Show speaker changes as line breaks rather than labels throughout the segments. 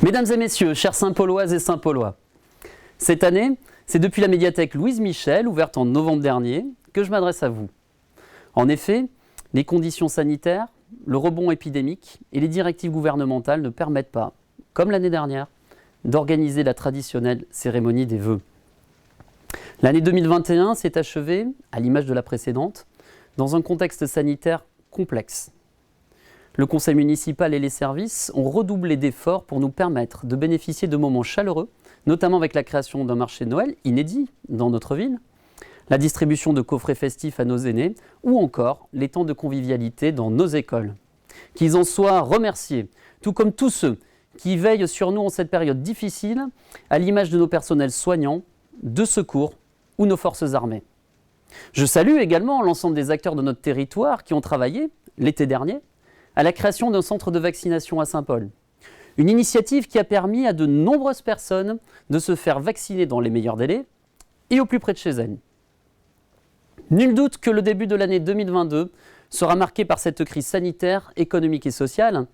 Mesdames et messieurs, chers Saint-Pauloises et Saint-Paulois, cette année, c'est depuis la médiathèque Louise Michel, ouverte en novembre dernier, que je m'adresse à vous. En effet, les conditions sanitaires, le rebond épidémique et les directives gouvernementales ne permettent pas, comme l'année dernière, d'organiser la traditionnelle cérémonie des vœux. L'année 2021 s'est achevée, à l'image de la précédente, dans un contexte sanitaire complexe. Le conseil municipal et les services ont redoublé d'efforts pour nous permettre de bénéficier de moments chaleureux, notamment avec la création d'un marché de Noël inédit dans notre ville, la distribution de coffrets festifs à nos aînés ou encore les temps de convivialité dans nos écoles. Qu'ils en soient remerciés, tout comme tous ceux qui veillent sur nous en cette période difficile, à l'image de nos personnels soignants, de secours ou nos forces armées. Je salue également l'ensemble des acteurs de notre territoire qui ont travaillé, l'été dernier, à la création d'un centre de vaccination à Saint-Paul. Une initiative qui a permis à de nombreuses personnes de se faire vacciner dans les meilleurs délais et au plus près de chez elles. Nul doute que le début de l'année 2022 sera marqué par cette crise sanitaire, économique et sociale,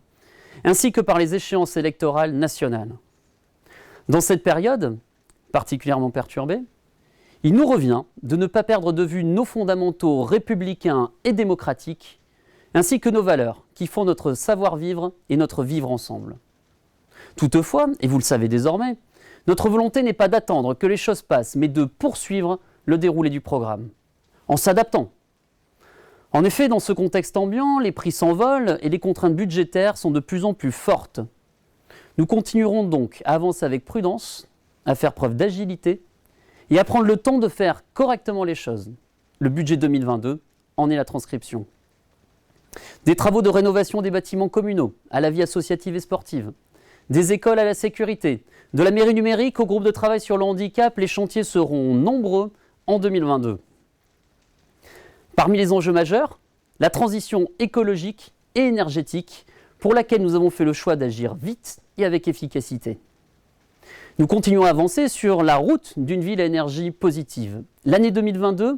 ainsi que par les échéances électorales nationales. Dans cette période, particulièrement perturbée, il nous revient de ne pas perdre de vue nos fondamentaux républicains et démocratiques, ainsi que nos valeurs qui font notre savoir-vivre et notre vivre ensemble. Toutefois, et vous le savez désormais, notre volonté n'est pas d'attendre que les choses passent, mais de poursuivre le déroulé du programme, en s'adaptant. En effet, dans ce contexte ambiant, les prix s'envolent et les contraintes budgétaires sont de plus en plus fortes. Nous continuerons donc à avancer avec prudence, à faire preuve d'agilité et à prendre le temps de faire correctement les choses. Le budget 2022 en est la transcription. Des travaux de rénovation des bâtiments communaux à la vie associative et sportive, des écoles à la sécurité, de la mairie numérique au groupe de travail sur le handicap, les chantiers seront nombreux en 2022. Parmi les enjeux majeurs, la transition écologique et énergétique pour laquelle nous avons fait le choix d'agir vite et avec efficacité. Nous continuons à avancer sur la route d'une ville à énergie positive. L'année 2022,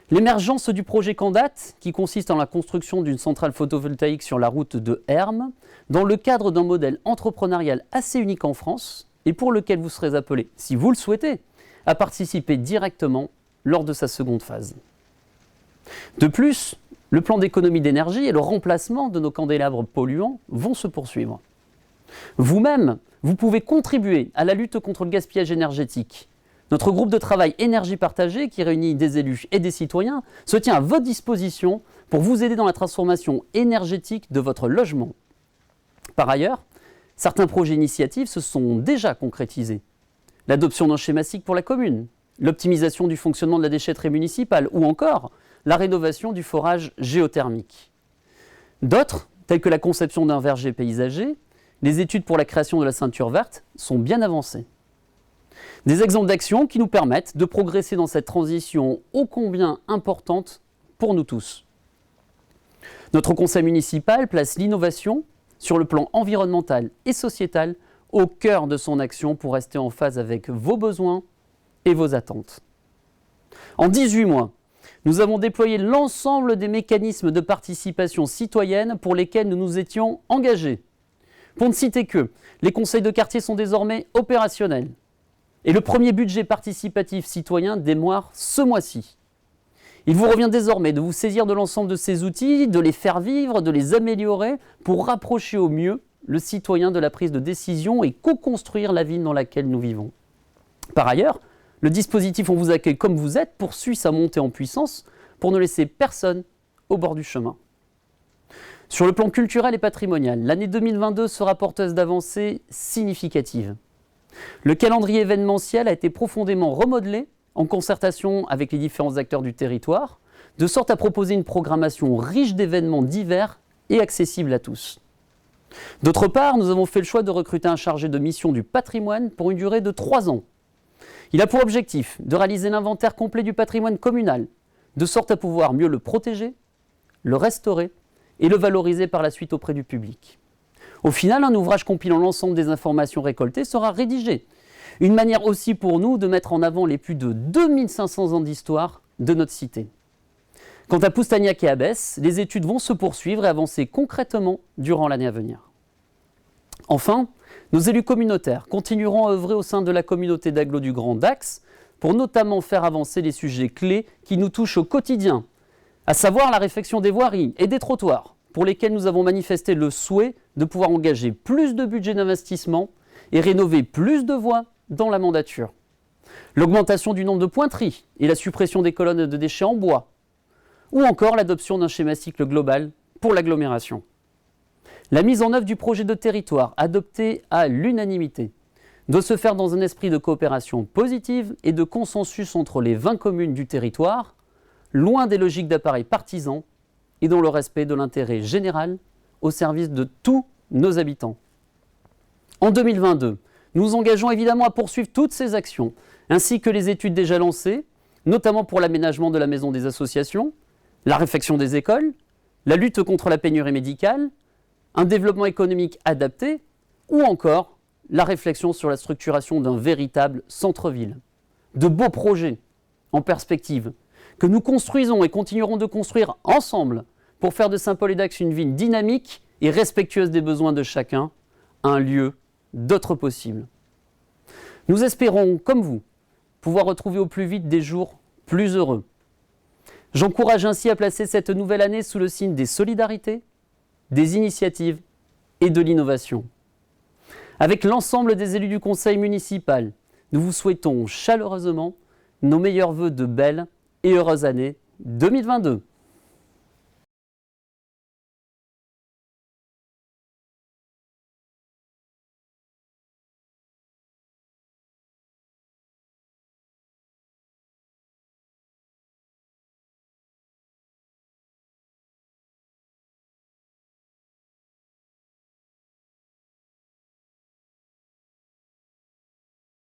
l'émergence du projet Candat, qui consiste en la construction d'une centrale photovoltaïque sur la route de Hermes, dans le cadre d'un modèle entrepreneurial assez unique en France, et pour lequel vous serez appelé, si vous le souhaitez, à participer directement lors de sa seconde phase. De plus, le plan d'économie d'énergie et le remplacement de nos candélabres polluants vont se poursuivre. Vous-même, vous pouvez contribuer à la lutte contre le gaspillage énergétique. Notre groupe de travail Énergie Partagée, qui réunit des élus et des citoyens, se tient à votre disposition pour vous aider dans la transformation énergétique de votre logement. Par ailleurs, certains projets initiatives se sont déjà concrétisés. L'adoption d'un schéma SIC pour la commune, l'optimisation du fonctionnement de la déchetterie municipale ou encore la rénovation du forage géothermique. D'autres, tels que la conception d'un verger paysager, les études pour la création de la ceinture verte sont bien avancées. Des exemples d'actions qui nous permettent de progresser dans cette transition ô combien importante pour nous tous. Notre conseil municipal place l'innovation sur le plan environnemental et sociétal au cœur de son action pour rester en phase avec vos besoins et vos attentes. En 18 mois, nous avons déployé l'ensemble des mécanismes de participation citoyenne pour lesquels nous nous étions engagés. Pour ne citer que, les conseils de quartier sont désormais opérationnels. Et le premier budget participatif citoyen démarre ce mois-ci. Il vous revient désormais de vous saisir de l'ensemble de ces outils, de les faire vivre, de les améliorer pour rapprocher au mieux le citoyen de la prise de décision et co-construire la ville dans laquelle nous vivons. Par ailleurs, le dispositif On vous accueille comme vous êtes poursuit sa montée en puissance pour ne laisser personne au bord du chemin. Sur le plan culturel et patrimonial, l'année 2022 sera porteuse d'avancées significatives. Le calendrier événementiel a été profondément remodelé en concertation avec les différents acteurs du territoire, de sorte à proposer une programmation riche d'événements divers et accessibles à tous. D'autre part, nous avons fait le choix de recruter un chargé de mission du patrimoine pour une durée de 3 ans. Il a pour objectif de réaliser l'inventaire complet du patrimoine communal, de sorte à pouvoir mieux le protéger, le restaurer et le valoriser par la suite auprès du public. Au final, un ouvrage compilant l'ensemble des informations récoltées sera rédigé. Une manière aussi pour nous de mettre en avant les plus de 2500 ans d'histoire de notre cité. Quant à Poustagnac et Abbesse, les études vont se poursuivre et avancer concrètement durant l'année à venir. Enfin, Nos élus communautaires continueront à œuvrer au sein de la communauté d'agglo du Grand Dax pour notamment faire avancer les sujets clés qui nous touchent au quotidien, à savoir la réfection des voiries et des trottoirs, pour lesquels nous avons manifesté le souhait de pouvoir engager plus de budget d'investissement et rénover plus de voies dans la mandature. L'augmentation du nombre de pointeries et la suppression des colonnes de déchets en bois, ou encore l'adoption d'un schéma cycle global pour l'agglomération. La mise en œuvre du projet de territoire, adopté à l'unanimité, doit se faire dans un esprit de coopération positive et de consensus entre les 20 communes du territoire, loin des logiques d'appareils partisans et dans le respect de l'intérêt général au service de tous nos habitants. En 2022, nous engageons évidemment à poursuivre toutes ces actions, ainsi que les études déjà lancées, notamment pour l'aménagement de la maison des associations, la réfection des écoles, la lutte contre la pénurie médicale, un développement économique adapté ou encore la réflexion sur la structuration d'un véritable centre-ville. De beaux projets en perspective que nous construisons et continuerons de construire ensemble pour faire de Saint-Paul-et-Dax une ville dynamique et respectueuse des besoins de chacun, un lieu d'autres possibles. Nous espérons, comme vous, pouvoir retrouver au plus vite des jours plus heureux. J'encourage ainsi à placer cette nouvelle année sous le signe des solidarités, des initiatives et de l'innovation. Avec l'ensemble des élus du conseil municipal, nous vous souhaitons chaleureusement nos meilleurs vœux de belles et heureuses années 2022.